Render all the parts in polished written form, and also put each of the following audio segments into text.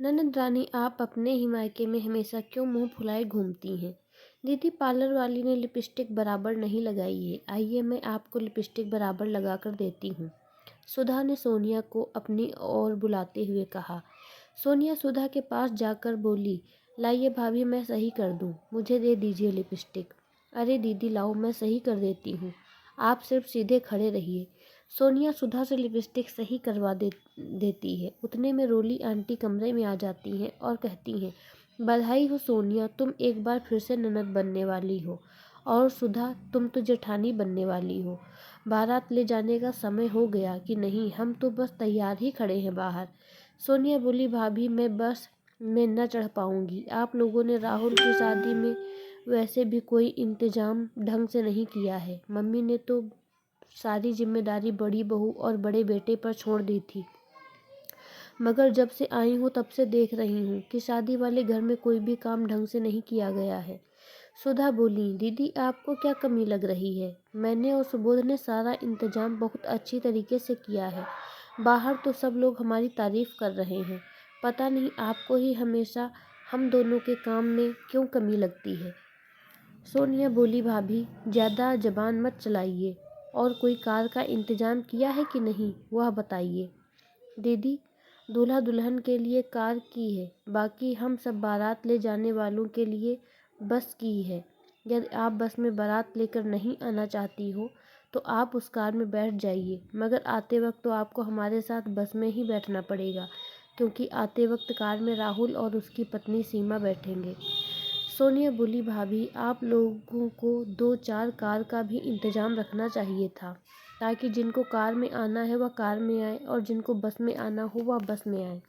ननद रानी, आप अपने ही मायके में हमेशा क्यों मुंह फुलाए घूमती हैं? दीदी, पार्लर वाली ने लिपस्टिक बराबर नहीं लगाई है। आइए, मैं आपको लिपस्टिक बराबर लगा कर देती हूँ। सुधा ने सोनिया को अपनी ओर बुलाते हुए कहा। सोनिया सुधा के पास जाकर बोली, लाइए भाभी, मैं सही कर दूँ, मुझे दे दीजिए लिपस्टिक। अरे दीदी लाओ, मैं सही कर देती हूँ, आप सिर्फ सीधे खड़े रहिए। सोनिया सुधा से लिपस्टिक सही करवा देती है। उतने में रोली आंटी कमरे में आ जाती हैं और कहती हैं, बधाई हो सोनिया, तुम एक बार फिर से ननद बनने वाली हो। और सुधा, तुम तो जेठानी बनने वाली हो। बारात ले जाने का समय हो गया कि नहीं? हम तो बस तैयार ही खड़े हैं बाहर। सोनिया बोली, भाभी मैं बस में न चढ़ पाऊंगी। आप लोगों ने राहुल की शादी में वैसे भी कोई इंतजाम ढंग से नहीं किया है। मम्मी ने तो सारी जिम्मेदारी बड़ी बहू और बड़े बेटे पर छोड़ दी थी, मगर जब से आई हूँ तब से देख रही हूँ कि शादी वाले घर में कोई भी काम ढंग से नहीं किया गया है। सुधा बोली, दीदी आपको क्या कमी लग रही है? मैंने और सुबोध ने सारा इंतजाम बहुत अच्छी तरीके से किया है। बाहर तो सब लोग हमारी तारीफ कर रहे हैं। पता नहीं आपको ही हमेशा हम दोनों के काम में क्यों कमी लगती है। सोनिया बोली, भाभी ज़्यादा जबान मत चलाइए। और कोई कार का इंतजाम किया है कि नहीं, वह बताइए। दीदी, दूल्हा दुल्हन के लिए कार की है, बाकी हम सब बारात ले जाने वालों के लिए बस की है। यदि आप बस में बारात लेकर नहीं आना चाहती हो तो आप उस कार में बैठ जाइए, मगर आते वक्त तो आपको हमारे साथ बस में ही बैठना पड़ेगा, क्योंकि आते वक्त कार में राहुल और उसकी पत्नी सीमा बैठेंगे। सोनिया बोली, भाभी आप लोगों को 2-4 कार का भी इंतजाम रखना चाहिए था, ताकि जिनको कार में आना है वह कार में आए और जिनको बस में आना हो वह बस में आए।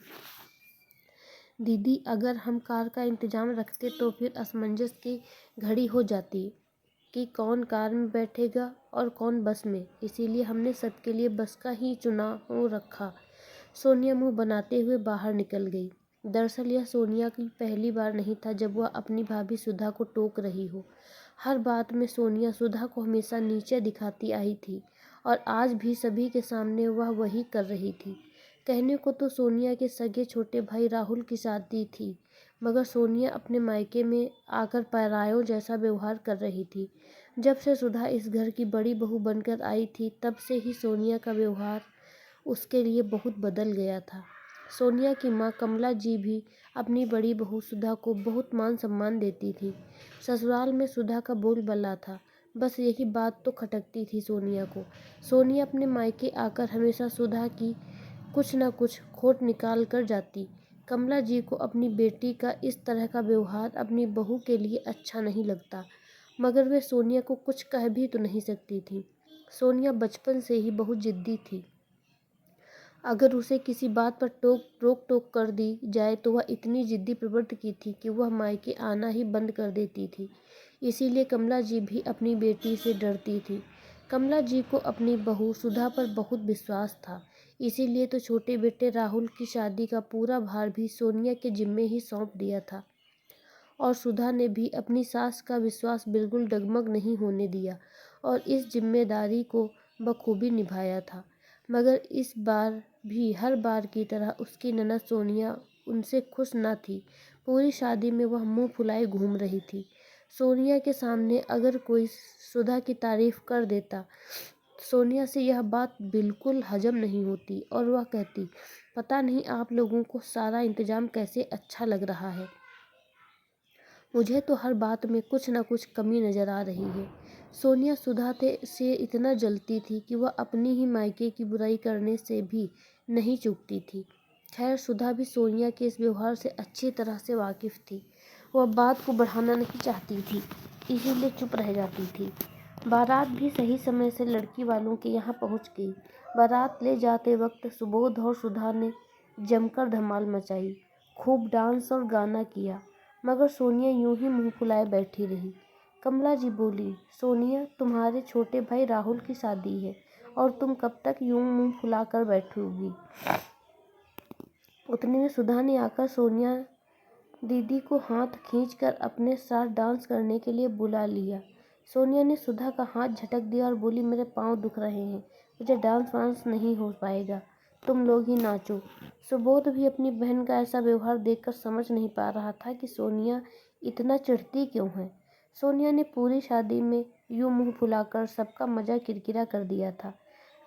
दीदी, अगर हम कार का इंतजाम रखते तो फिर असमंजस की घड़ी हो जाती कि कौन कार में बैठेगा और कौन बस में। इसीलिए हमने सबके लिए बस का ही चुनाव रखा। सोनिया मुंह बनाते हुए बाहर निकल गई। दरअसल यह सोनिया की पहली बार नहीं था जब वह अपनी भाभी सुधा को टोक रही हो। हर बात में सोनिया सुधा को हमेशा नीचे दिखाती आई थी और आज भी सभी के सामने वह वही कर रही थी। कहने को तो सोनिया के सगे छोटे भाई राहुल की शादी थी, मगर सोनिया अपने मायके में आकर परायों जैसा व्यवहार कर रही थी। जब से सुधा इस घर की बड़ी बहू बनकर आई थी तब से ही सोनिया का व्यवहार उसके लिए बहुत बदल गया था। सोनिया की माँ कमला जी भी अपनी बड़ी बहू सुधा को बहुत मान सम्मान देती थी। ससुराल में सुधा का बोलबाला था, बस यही बात तो खटकती थी सोनिया को। सोनिया अपने मायके आकर हमेशा सुधा की कुछ न कुछ खोट निकाल कर जाती। कमला जी को अपनी बेटी का इस तरह का व्यवहार अपनी बहू के लिए अच्छा नहीं लगता, मगर वे सोनिया को कुछ कह भी तो नहीं सकती थी। सोनिया बचपन से ही बहुत जिद्दी थी। अगर उसे किसी बात पर रोक टोक कर दी जाए तो वह इतनी जिद्दी प्रवृत्ति की थी कि वह मायके आना ही बंद कर देती थी। इसीलिए कमला जी भी अपनी बेटी से डरती थी। कमला जी को अपनी बहू सुधा पर बहुत विश्वास था। इसीलिए तो छोटे बेटे राहुल की शादी का पूरा भार भी सोनिया के जिम्मे ही सौंप दिया था। और सुधा ने भी अपनी सास का विश्वास बिल्कुल डगमग नहीं होने दिया और इस जिम्मेदारी को बखूबी निभाया था। मगर इस बार भी हर बार की तरह उसकी ननद सोनिया उनसे खुश न थी। पूरी शादी में वह मुंह फुलाए घूम रही थी। सोनिया के सामने अगर कोई सुधा की तारीफ कर देता, सोनिया से यह बात बिल्कुल हजम नहीं होती और वह कहती, पता नहीं आप लोगों को सारा इंतजाम कैसे अच्छा लग रहा है। मुझे तो हर बात में कुछ न कुछ कमी नज़र आ रही है। सोनिया सुधा से इतना जलती थी कि वह अपनी ही मायके की बुराई करने से भी नहीं चूकती थी। खैर, सुधा भी सोनिया के इस व्यवहार से अच्छी तरह से वाकिफ़ थी। वह बात को बढ़ाना नहीं चाहती थी, इसीलिए चुप रह जाती थी। बारात भी सही समय से लड़की वालों के यहाँ पहुँच गई। बारात ले जाते वक्त सुबोध और सुधा ने जमकर धमाल मचाई, खूब डांस और गाना किया, मगर सोनिया यूं ही मुंह फुलाए बैठी रही। कमला जी बोली, सोनिया तुम्हारे छोटे भाई राहुल की शादी है और तुम कब तक यूं मुंह फुलाकर बैठोगी। उतने में सुधा ने आकर सोनिया दीदी को हाथ खींचकर अपने साथ डांस करने के लिए बुला लिया। सोनिया ने सुधा का हाथ झटक दिया और बोली, मेरे पाँव दुख रहे हैं, मुझे डांस वांस नहीं हो पाएगा, तुम लोग ही नाचो। सुबोध भी अपनी बहन का ऐसा व्यवहार देखकर समझ नहीं पा रहा था कि सोनिया इतना चिढ़ती क्यों है। सोनिया ने पूरी शादी में यूं मुंह फुलाकर सबका मजा किरकिरा कर दिया था।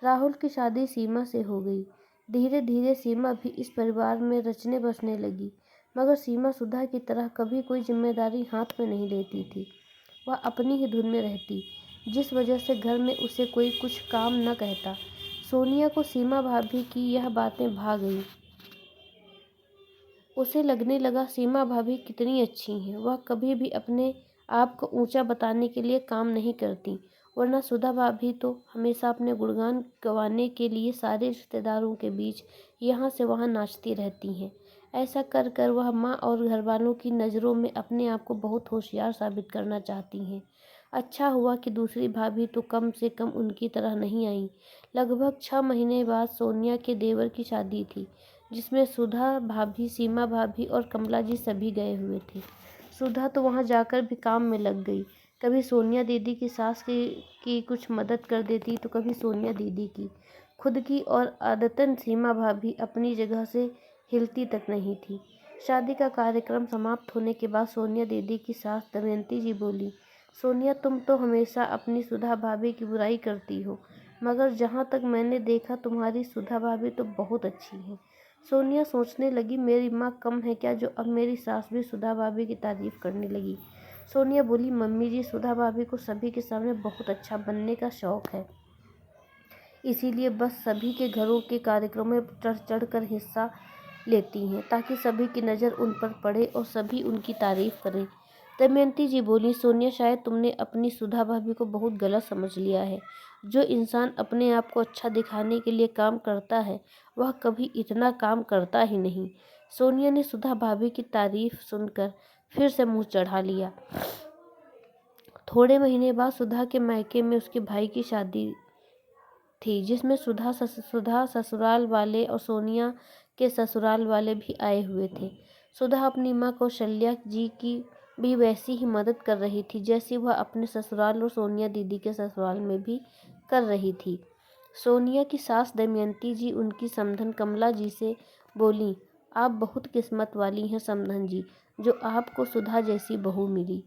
राहुल की शादी सीमा से हो गई। धीरे धीरे सीमा भी इस परिवार में रचने बसने लगी, मगर सीमा सुधा की तरह कभी कोई जिम्मेदारी हाथ में नहीं लेती थी। वह अपनी ही धुन में रहती, जिस वजह से घर में उसे कोई कुछ काम न कहता। सोनिया को सीमा भाभी की यह बातें भा गईं। उसे लगने लगा सीमा भाभी कितनी अच्छी हैं। वह कभी भी अपने आप को ऊंचा बताने के लिए काम नहीं करती, वरना सुधा भाभी तो हमेशा अपने गुणगान गवाने के लिए सारे रिश्तेदारों के बीच यहाँ से वहाँ नाचती रहती हैं। ऐसा कर कर वह माँ और घरवालों की नज़रों में अपने आप को बहुत होशियार साबित करना चाहती हैं। अच्छा हुआ कि दूसरी भाभी तो कम से कम उनकी तरह नहीं आई। लगभग 6 महीने बाद सोनिया के देवर की शादी थी, जिसमें सुधा भाभी, सीमा भाभी और कमला जी सभी गए हुए थे। सुधा तो वहां जाकर भी काम में लग गई। कभी सोनिया दीदी की सास की कुछ मदद कर देती तो कभी सोनिया दीदी की, खुद की, और आदतन सीमा भाभी अपनी जगह से हिलती तक नहीं थी। शादी का कार्यक्रम समाप्त होने के बाद सोनिया दीदी की सास दमयंती जी बोली, सोनिया तुम तो हमेशा अपनी सुधा भाभी की बुराई करती हो, मगर जहाँ तक मैंने देखा तुम्हारी सुधा भाभी तो बहुत अच्छी है। सोनिया सोचने लगी, मेरी माँ कम है क्या जो अब मेरी सास भी सुधा भाभी की तारीफ करने लगी। सोनिया बोली, मम्मी जी, सुधा भाभी को सभी के सामने बहुत अच्छा बनने का शौक है, इसीलिए बस सभी के घरों के कार्यक्रमों में चढ़ चढ़ कर हिस्सा लेती हैं, ताकि सभी की नज़र उन पर पड़े और सभी उनकी तारीफ करें। दमयंती जी बोली, सोनिया शायद तुमने अपनी सुधा भाभी को बहुत गलत समझ लिया है। जो इंसान अपने आप को अच्छा दिखाने के लिए काम करता है, वह कभी इतना काम करता ही नहीं। सोनिया ने सुधा भाभी की तारीफ सुनकर फिर से मुंह चढ़ा लिया। थोड़े महीने बाद सुधा के मायके में उसके भाई की शादी थी, जिसमें सुधा ससुराल वाले और सोनिया के ससुराल वाले भी आए हुए थे। सुधा अपनी माँ कौशल्या जी की भी वैसी ही मदद कर रही थी जैसी वह अपने ससुराल और सोनिया दीदी के ससुराल में भी कर रही थी। सोनिया की सास दमयंती जी उनकी समधन कमला जी से बोली, आप बहुत किस्मत वाली हैं समधन जी, जो आपको सुधा जैसी बहू मिली।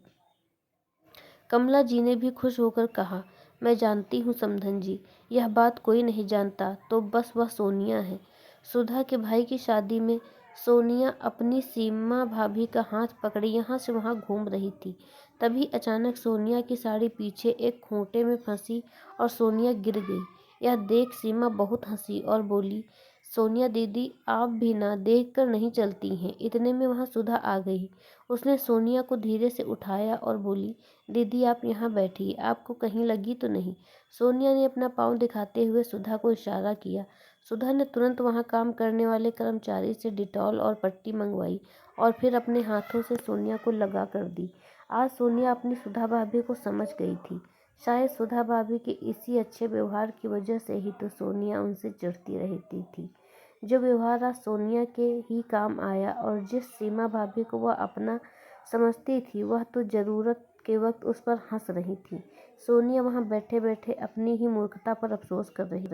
कमला जी ने भी खुश होकर कहा, मैं जानती हूँ समधन जी, यह बात कोई नहीं जानता तो बस वह सोनिया है। सुधा के भाई की शादी में सोनिया अपनी सीमा भाभी का हाथ पकड़े यहाँ से वहाँ घूम रही थी। तभी अचानक सोनिया की साड़ी पीछे एक खूंटे में फंसी और सोनिया गिर गई। यह देख सीमा बहुत हंसी और बोली, सोनिया दीदी, आप भी ना देख कर नहीं चलती हैं। इतने में वहाँ सुधा आ गई। उसने सोनिया को धीरे से उठाया और बोली, दीदी आप यहाँ बैठिए, आपको कहीं लगी तो नहीं। सोनिया ने अपना पाँव दिखाते हुए सुधा को इशारा किया। सुधा ने तुरंत वहाँ काम करने वाले कर्मचारी से डिटॉल और पट्टी मंगवाई और फिर अपने हाथों से सोनिया को लगा कर दी। आज सोनिया अपनी सुधा भाभी को समझ गई थी। शायद सुधा भाभी के इसी अच्छे व्यवहार की वजह से ही तो सोनिया उनसे चिढ़ती रहती थी। जो व्यवहार आज सोनिया के ही काम आया और जिस सीमा भाभी को वह अपना समझती थी, वह तो ज़रूरत के वक्त उस पर हंस रही थी। सोनिया वहाँ बैठे बैठे अपनी ही मूर्खता पर अफसोस कर रही थी।